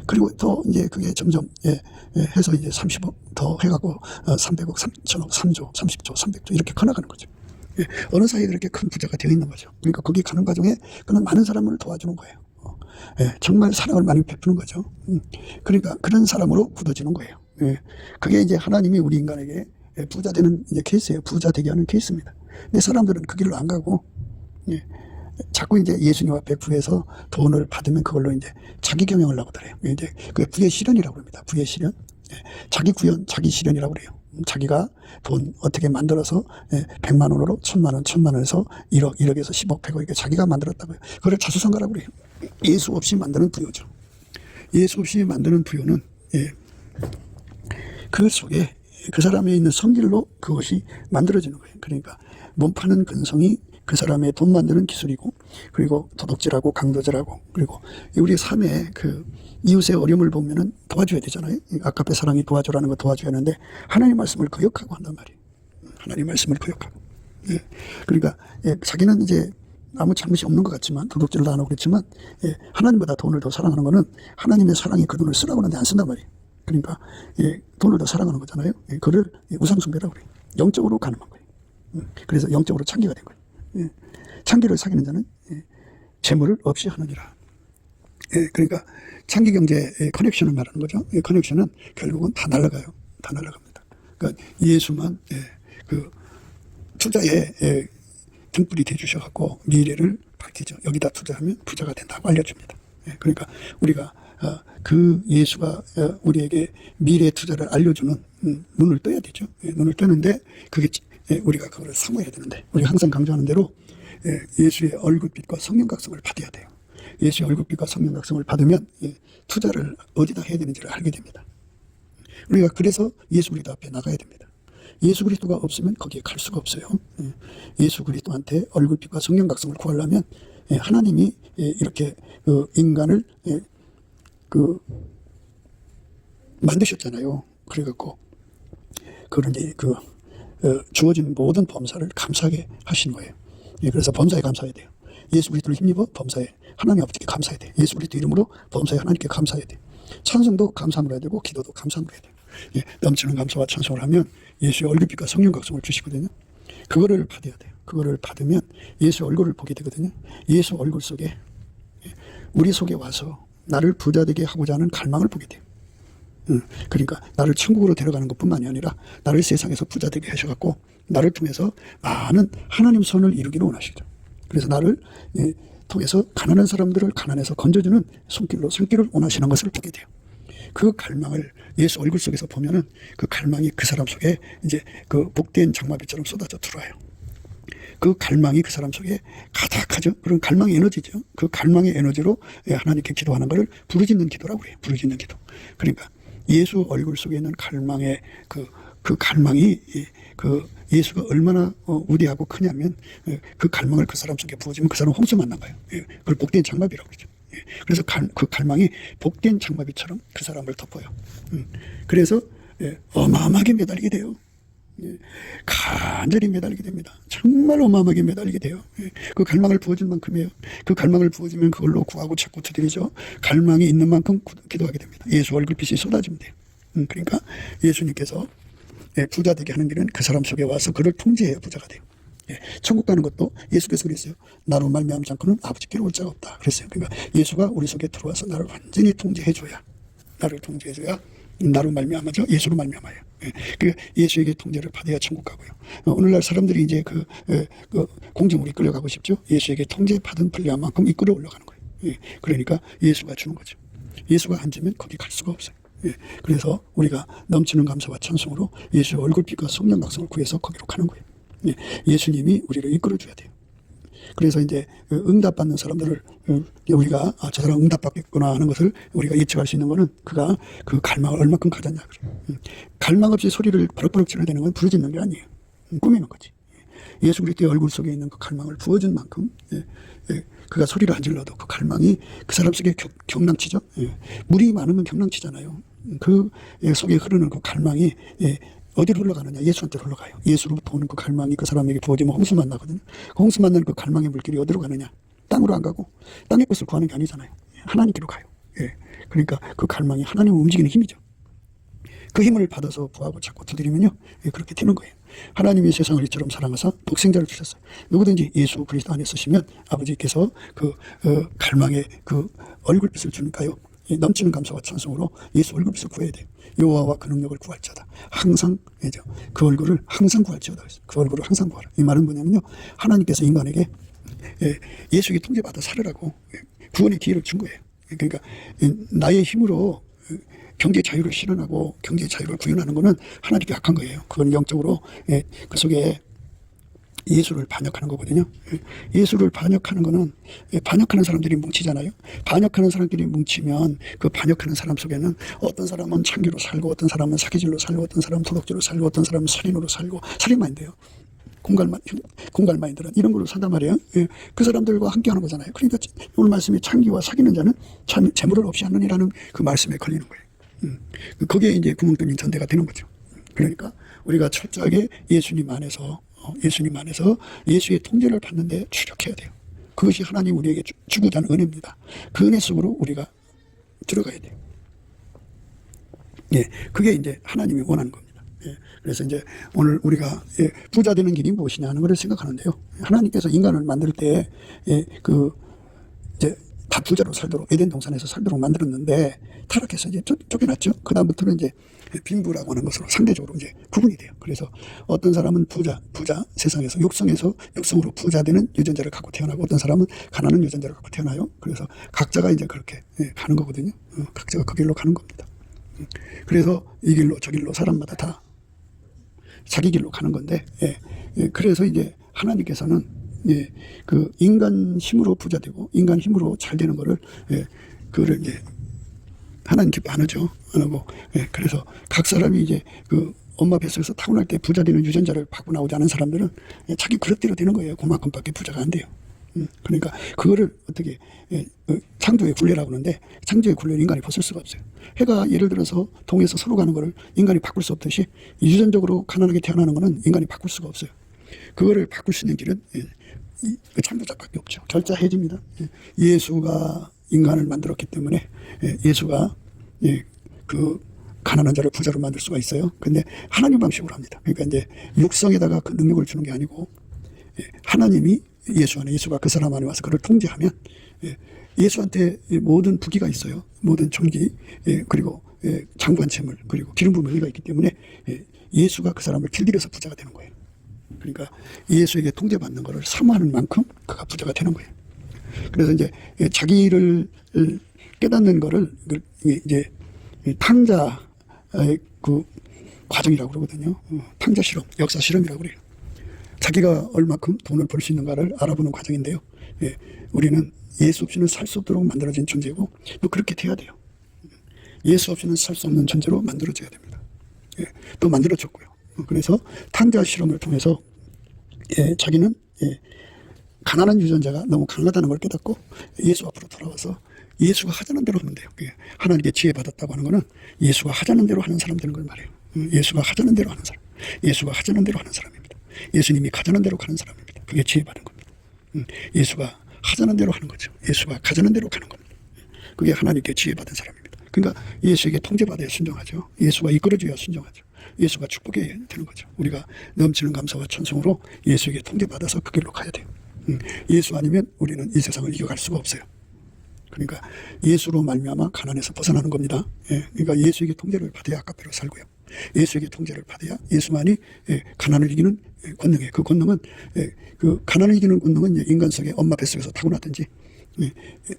그리고 더 이제 그게 점점 해서 이제 30억 더 해갖고 300억, 3천억, 3조, 30조, 300조 이렇게 커나가는 거죠. 어느 사이에 그렇게 큰 부자가 되어 있는 거죠. 그러니까 거기 가는 과정에 그는 많은 사람을 도와주는 거예요. 정말 사랑을 많이 베푸는 거죠. 그러니까 그런 사람으로 굳어지는 거예요. 그게 이제 하나님이 우리 인간에게 부자 되는 이제 케이스예요. 부자 되게 하는 케이스입니다. 근데 사람들은 그 길로 안 가고 자꾸 이제 예수님 앞에 구해서 돈을 받으면 그걸로 이제 자기 경영을 하고 그래요. 이제 그게 부의 실현이라고 합니다. 부의 실현. 자기 구현, 자기 실현이라고 그래요. 자기가 돈 어떻게 만들어서 100만 원으로 1000만 원, 1000만 원에서 1억, 1억에서 10억, 100억 이게 자기가 만들었다고요. 그걸 자수성가라고 그래요. 예수 없이 만드는 부여죠. 예수 없이 만드는 부여는 그 속에 그 사람에 있는 성질로 그것이 만들어지는 거예요. 그러니까 몸 파는 근성이 그 사람의 돈 만드는 기술이고 그리고 도둑질하고 강도질하고 그리고 우리 삶에 그 이웃의 어려움을 보면은 도와줘야 되잖아요. 아까의 사랑이 도와줘라는 거 도와줘야 하는데 하나님 말씀을 거역하고 한단 말이에요. 하나님 말씀을 거역하고. 그러니까 자기는 이제 아무 잘못이 없는 것 같지만 도둑질도 안 하고 그렇지만 하나님보다 돈을 더 사랑하는 거는 하나님의 사랑이 그 돈을 쓰라고 하는데 안 쓴단 말이에요. 그러니까 돈을 더 사랑하는 거잖아요. 그를 우상숭배라고 그래요. 영적으로 가늠한 거예요. 그래서 영적으로 창기가 된 거예요. 창기를 사귀는 자는 재물을 없이 하느니라. 그러니까 창기 경제의 커넥션을 말하는 거죠. 커넥션은 결국은 다 날아가요. 다 날아갑니다. 그러니까 예수만 그 투자에 등불이 되주셔갖고 미래를 밝히죠. 여기다 투자하면 부자가 된다고 알려줍니다. 그러니까 우리가 그 예수가 우리에게 미래 투자를 알려주는 눈을 떠야 되죠. 눈을 뜨는데 그게 우리가 그걸 사모해야 되는데 우리가 항상 강조하는 대로 예수의 얼굴빛과 성령각성을 받아야 돼요. 예수의 얼굴빛과 성령각성을 받으면 투자를 어디다 해야 되는지를 알게 됩니다. 우리가 그래서 예수 그리스도 앞에 나가야 됩니다. 예수 그리스도가 없으면 거기에 갈 수가 없어요. 예수 그리스도한테 얼굴빛과 성령 각성을 구하려면 하나님이 이렇게 인간을 만드셨잖아요. 그래갖고 그런 이제 주어진 모든 범사를 감사하게 하신 거예요. 그래서 범사에 감사해야 돼요. 예수 그리스도를 힘입어 범사에 하나님 아버지께 감사해야 돼요. 예수 그리스도 이름으로 범사에 하나님께 감사해야 돼요. 찬송도 감사함으로 해야 되고 기도도 감사함으로 해야 돼요. 넘치는 감사와 찬송을 하면 예수의 얼굴빛과 성령 각성을 주시거든요. 그거를 받아야 돼요. 그거를 받으면 예수의 얼굴을 보게 되거든요. 예수 얼굴 속에 우리 속에 와서 나를 부자 되게 하고자 하는 갈망을 보게 돼요. 그러니까 나를 천국으로 데려가는 것뿐만이 아니라 나를 세상에서 부자 되게 하셔갖고 나를 통해서 많은 하나님 선을 이루기를 원하시죠. 그래서 나를 통해서 가난한 사람들을 가난에서 건져주는 손길을 원하시는 것을 보게 돼요. 그 갈망을 예수 얼굴 속에서 보면은 그 갈망이 그 사람 속에 이제 그 복된 장마비처럼 쏟아져 들어와요. 그 갈망이 그 사람 속에 가득하죠. 그런 갈망의 에너지죠. 그 갈망의 에너지로 하나님께 기도하는 것을 부르짖는 기도라고 그래요. 부르짖는 기도. 그러니까 예수 얼굴 속에 있는 갈망의 그 갈망이 예수가 얼마나 위대하고 크냐면 그 갈망을 그 사람 속에 부어주면 그 사람 홍수 만난 거예요. 그걸 복된 장마비라고 그러죠. 그래서 그 갈망이 복된 장마비처럼 그 사람을 덮어요. 그래서 어마어마하게 매달리게 돼요. 간절히 매달리게 됩니다. 정말 어마어마하게 매달리게 돼요. 그 갈망을 부어줄 만큼이에요. 그 갈망을 부어주면 그걸로 구하고 찾고 두드리죠. 갈망이 있는 만큼 기도하게 됩니다. 예수 얼굴빛이 쏟아지면 돼요. 그러니까 예수님께서 부자 되게 하는 길은 그 사람 속에 와서 그를 통제해야 부자가 돼요. 천국 가는 것도 예수께서 그랬어요. 나로 말미암지 않고는 아버지께로 올 자가 없다 그랬어요. 그러니까 예수가 우리 속에 들어와서 나를 완전히 통제해줘야, 나를 통제해줘야 나로 말미암아죠. 예수로 말미암아요. 그 예수에게 통제를 받아야 천국 가고요. 오늘날 사람들이 이제 그 공중으로 이끌려가고 싶죠. 예수에게 통제 받은 분량만큼 이끌어 올라가는 거예요. 그러니까 예수가 주는 거죠. 예수가 앉으면 거기 갈 수가 없어요. 그래서 우리가 넘치는 감사와 찬송으로 예수의 얼굴빛과 성령 각성을 구해서 거기로 가는 거예요. 예수님이 우리를 이끌어 줘야 돼요. 그래서 이제 응답받는 사람들을 우리가 저 사람 응답받겠구나 하는 것을 우리가 예측할 수 있는 거는 그가 그 갈망을 얼마큼 가졌냐. 갈망 없이 소리를 버럭버럭 질러야 되는 건 부르짖는 게 아니에요. 꾸미는 거지. 예수 그리스도의 얼굴 속에 있는 그 갈망을 부어준 만큼 그가 소리를 안 질러도 그 갈망이 그 사람 속에 경랑치죠. 물이 많으면 경랑치잖아요. 그 속에 흐르는 그 갈망이 어디로 흘러가느냐? 예수한테 흘러가요. 예수로부터 오는 그 갈망이 그 사람에게 부어지면 홍수 만나거든요. 그 홍수 만나는 그 갈망의 물길이 어디로 가느냐? 땅으로 안 가고 땅의 것을 구하는 게 아니잖아요. 하나님께로 가요. 그러니까 그 갈망이 하나님을 움직이는 힘이죠. 그 힘을 받아서 구하고 찾고 두드리면요, 그렇게 되는 거예요. 하나님이 세상을 이처럼 사랑하사 독생자를 주셨어요. 누구든지 예수 그리스도 안에 쓰시면 아버지께서 그 갈망의 그 얼굴빛을 주니까요. 넘치는 감사와 찬송으로 예수 얼굴빛을 구해야 돼요. 여호와와 그 능력을 구할 자다. 항상 그 얼굴을 항상 구할지어다. 그 얼굴을 항상 구하라. 이 말은 뭐냐면요, 하나님께서 인간에게 예수에게 통제받아 살으라고 구원의 기회를 준 거예요. 그러니까 나의 힘으로 경제 자유를 실현하고 경제 자유를 구현하는 것은 하나님께 약한 거예요. 그건 영적으로 그 속에 예수를 반역하는 거거든요. 예수를 반역하는 거는 반역하는 사람들이 뭉치잖아요. 반역하는 사람끼리 뭉치면 그 반역하는 사람 속에는 어떤 사람은 창기로 살고 어떤 사람은 사기질로 살고 어떤 사람은 도덕질로 살고 어떤 사람은 살인으로 살고 살인마인데요. 공갈마인들은 이런 걸로 산단 말이에요. 그 사람들과 함께 하는 거잖아요. 그러니까 오늘 말씀에 창기와 사귀는 자는 참 재물을 없이 하느니라는 그 말씀에 걸리는 거예요. 거기에 이제 구멍 뚫린 전대가 되는 거죠. 그러니까 우리가 철저하게 예수님 안에서 예수의 통제를 받는데 추력해야 돼요. 그것이 하나님 우리에게 주고자 하는 은혜입니다. 그 은혜 속으로 우리가 들어가야 돼요. 그게 이제 하나님이 원하는 겁니다. 그래서 이제 오늘 우리가 부자 되는 길이 무엇이냐 하는 것을 생각하는데요. 하나님께서 인간을 만들 때 이제 다 부자로 살도록 에덴 동산에서 살도록 만들었는데 타락해서 이제 쫓겨났죠. 그 다음부터는 이제 빈부라고 하는 것으로 상대적으로 이제 구분이 돼요. 그래서 어떤 사람은 부자 세상에서 육성으로 부자 되는 유전자를 갖고 태어나고 어떤 사람은 가난한 유전자를 갖고 태어나요. 그래서 각자가 이제 그렇게 가는 거거든요. 각자가 그 길로 가는 겁니다. 그래서 이 길로 저 길로 사람마다 다 자기 길로 가는 건데, 그래서 이제 하나님께서는 그 인간 힘으로 부자 되고 인간 힘으로 잘 되는 거를 그거를 이제 하나님 기뻐 안 하죠. 안 하고, 그래서 각 사람이 이제 그 엄마 뱃속에서 타고날 때 부자 되는 유전자를 받고 나오지 않은 사람들은 자기 그릇대로 되는 거예요. 그만큼밖에 부자가 안 돼요. 그러니까 그거를 어떻게 창조의 굴레라고 하는데, 창조의 굴레를 인간이 벗을 수가 없어요. 해가 예를 들어서 동에서 서로 가는 거를 인간이 바꿀 수 없듯이 유전적으로 가난하게 태어나는 거는 인간이 바꿀 수가 없어요. 그거를 바꿀 수 있는 길은 창조자밖에 없죠. 절자해집니다. 예수가 인간을 만들었기 때문에 예수가 그 가난한 자를 부자로 만들 수가 있어요. 근데 하나님 방식으로 합니다. 그러니까 이제 육성에다가 그 능력을 주는 게 아니고, 하나님이 예수 안에, 예수가 그 사람 안에 와서 그를 통제하면, 예수한테 모든 부귀가 있어요. 모든 존귀, 그리고 장관 채물, 그리고 기름 부음의 의가 있기 때문에 예수가 그 사람을 길들여서 부자가 되는 거예요. 그러니까 예수에게 통제받는 것을 사모하는 만큼 그가 부자가 되는 거예요. 그래서 이제 자기를 깨닫는 거를 이제 탕자의 그 과정이라고 그러거든요. 탕자 실험, 역사 실험이라고 그래요. 자기가 얼마큼 돈을 벌 수 있는가를 알아보는 과정인데요. 우리는 예수 없이는 살 수 없도록 만들어진 존재고, 또 그렇게 돼야 돼요. 예수 없이는 살 수 없는 존재로 만들어져야 됩니다. 또 만들어졌고요. 그래서 탕자 실험을 통해서 자기는 가난한 유전자가 너무 강하다는 걸 깨닫고 예수 앞으로 돌아와서 예수가 하자는 대로 하면 돼요. 하나님께 지혜 받았다고 하는 거는 예수가 하자는 대로 하는 사람 되는 걸 말해요. 예수가 하자는 대로 하는 사람, 예수가 하자는 대로 하는 사람입니다. 예수님이 가자는 대로 가는 사람입니다. 그게 지혜 받은 겁니다. 예수가 하자는 대로 하는 거죠. 예수가 가자는 대로 가는 겁니다. 그게 하나님께 지혜 받은 사람입니다. 그러니까 예수에게 통제받아야 순종하죠. 예수가 이끌어줘야 순종하죠. 예수가 축복해야 되는 거죠. 우리가 넘치는 감사와 찬송으로 예수에게 통제받아서 그 길로 가야 돼요. 예수 아니면 우리는 이 세상을 이겨갈 수가 없어요. 그러니까 예수로 말미암아 가난에서 벗어나는 겁니다. 그러니까 예수에게 통제를 받아야 아까대로 살고요. 예수에게 통제를 받아야 예수만이 가난을 이기는 권능이에요. 그 권능은, 그 가난을 이기는 권능은 인간 속에 엄마 뱃속에서 타고났든지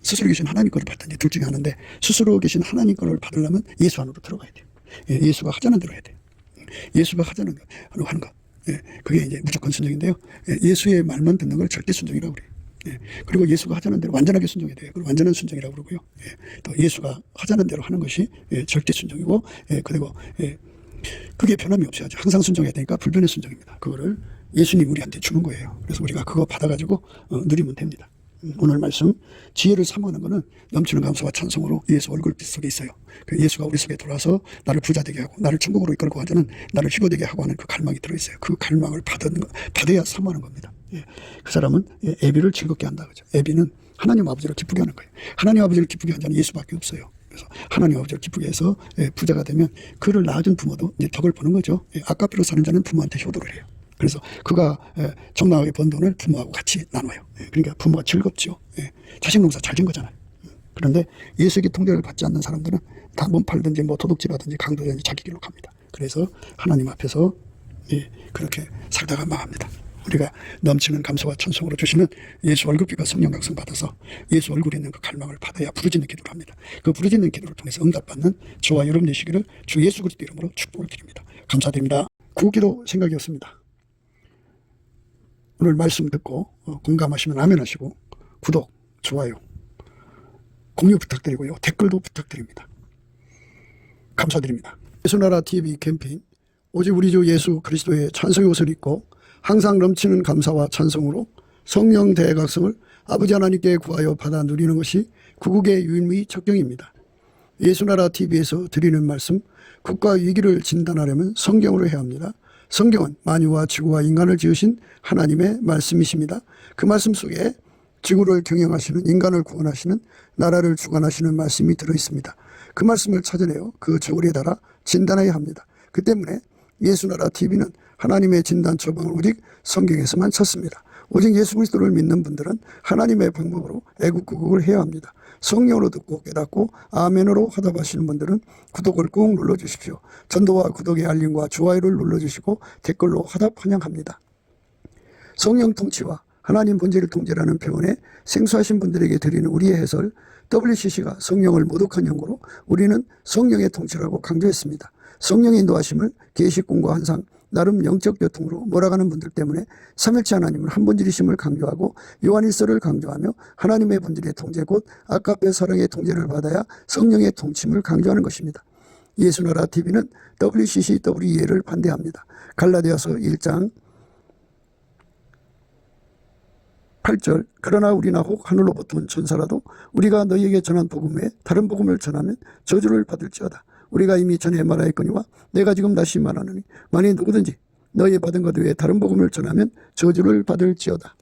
스스로 계신 하나님 거를 받든지 둘 중에 하나인데, 스스로 계신 하나님 거를 받으려면 예수 안으로 들어가야 돼요. 예수가 하자는 대로 해야 돼요. 예수가 하자는 거 하는 것, 그게 이제 무조건 순종인데요. 예수의 말만 듣는 걸 절대 순종이라고 그래요. 그리고 예수가 하자는 대로 완전하게 순종해야 돼요. 그리고 완전한 순종이라고 그러고요. 또 예수가 하자는 대로 하는 것이 절대 순종이고, 그리고 그게 변함이 없어야죠. 항상 순종해야 되니까 불변의 순종입니다. 그거를 예수님이 우리한테 주는 거예요. 그래서 우리가 그거 받아가지고 누리면 됩니다. 오늘 말씀, 지혜를 사모하는 것은 넘치는 감사와 찬송으로 예수 얼굴빛 속에 있어요. 그 예수가 우리 속에 들어와서 나를 부자 되게 하고 나를 천국으로 이끌고 가자는, 나를 희고되게 하고 하는 그 갈망이 들어있어요. 그 갈망을 받아야 사모하는 겁니다. 그 사람은 애비를 즐겁게 한다 그죠. 애비는 하나님 아버지를 기쁘게 하는 거예요. 하나님 아버지를 기쁘게 한 자는 예수밖에 없어요. 그래서 하나님 아버지를 기쁘게 해서 부자가 되면 그를 낳아준 부모도 이제 덕을 보는 거죠. 아까피로 사는 자는 부모한테 효도를 해요. 그래서 그가 정당하게 번 돈을 부모하고 같이 나눠요. 그러니까 부모가 즐겁죠. 자식 농사 잘 진 거잖아요. 그런데 예수에게 통제를 받지 않는 사람들은 다 몸팔든지 뭐 도둑질하든지 강도든지 자기 길로 갑니다. 그래서 하나님 앞에서 그렇게 살다가 망합니다. 우리가 넘치는 감사와 찬송으로 주시는 예수 얼굴빛과 성령 각성 받아서 예수 얼굴에 있는 그 갈망을 받아야 부르짖는 기도를 합니다. 그 부르짖는 기도를 통해서 응답받는 저와 여러분 되시기를 주 예수 그리스도 이름으로 축복을 드립니다. 감사드립니다. 구기도 생각이었습니다. 오늘 말씀 듣고 공감하시면 아멘 하시고 구독, 좋아요, 공유 부탁드리고요. 댓글도 부탁드립니다. 감사드립니다. 예수나라 TV 캠페인, 오직 우리 주 예수 그리스도의 찬송의 옷을 입고 항상 넘치는 감사와 찬송으로 성령 대각성을 아버지 하나님께 구하여 받아 누리는 것이 구국의 유일무이 척경입니다. 예수나라 TV에서 드리는 말씀, 국가 위기를 진단하려면 성경으로 해야 합니다. 성경은 만유와 지구와 인간을 지으신 하나님의 말씀이십니다. 그 말씀 속에 지구를 경영하시는, 인간을 구원하시는, 나라를 주관하시는 말씀이 들어있습니다. 그 말씀을 찾아내어 그 저울에 달아 진단해야 합니다. 그 때문에 예수나라 TV는 하나님의 진단 처방을 오직 성경에서만 찾습니다. 오직 예수 그리스도를 믿는 분들은 하나님의 방법으로 애국구국을 해야 합니다. 성령으로 듣고 깨닫고 아멘으로 화답하시는 분들은 구독을 꾹 눌러주십시오. 전도와 구독의 알림과 좋아요를 눌러주시고 댓글로 화답 환영합니다. 성령 통치와 하나님 본질을 통제라는 표현에 생소하신 분들에게 드리는 우리의 해설, WCC가 성령을 모독한 연구로 우리는 성령의 통치라고 강조했습니다. 성령의 인도하심을 계시꾼과 환상, 나름 영적 교통으로 몰아가는 분들 때문에 삼일체 하나님을 한 본질이심을 강조하고 요한일서를 강조하며 하나님의 본질의 통제 곧 아까페 사랑의 통제를 받아야 성령의 통침을 강조하는 것입니다. 예수나라 TV는 WCCWE를 반대합니다. 갈라디아서 1장 8절 그러나 우리나 혹 하늘로부터 온 천사라도 우리가 너희에게 전한 복음 외에 다른 복음을 전하면 저주를 받을지어다. 우리가 이미 전에 말하였거니와 내가 지금 다시 말하노니 만일 누구든지 너희 받은 것 외에 다른 복음을 전하면 저주를 받을지어다.